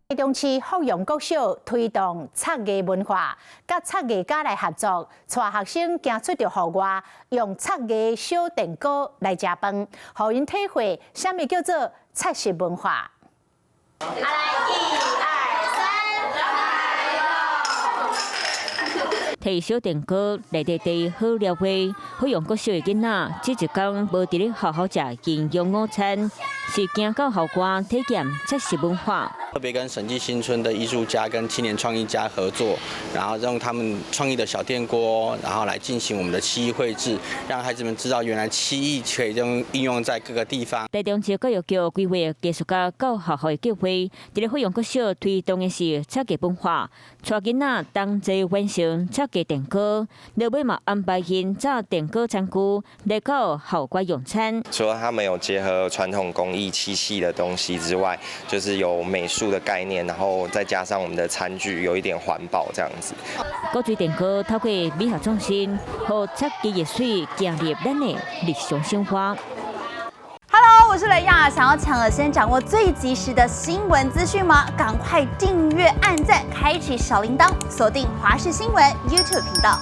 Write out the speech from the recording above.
台中市福用国小推动插艺文化，甲插艺家来合作，带学生行出着户外，用插艺小电锅来食饭，互因体会什么叫做插食文化。来，1、2、3，摕小电锅来地好料味，福用国小的囡仔这一天无伫咧好好食营养午餐，是行到校外体验插食文化。 特别跟审计新村的艺术家跟青年创意家合作，然后用他们创意的小电锅，然后来进行我们的漆艺绘制，让孩子们知道原来漆艺可以应用在各个地方。台中市教育局规划艺术家到学校的机会，伫咧福用国小推动的是插艺文化，带囡仔同齐完成插艺电锅，另外嘛安排因炸电锅餐具来到校外用餐。除了他们有结合传统工艺漆器的东西之外，就是有美术的概念，然后再加上我们的餐具有一点环保这样子。高水电锅透过美学创新，和插技艺术建立咱的日常生活。Hello， 我是雷亚，想要抢了先掌握最及时的新闻资讯吗？赶快订阅、按赞、开启小铃铛，锁定华视新闻 YouTube 频道。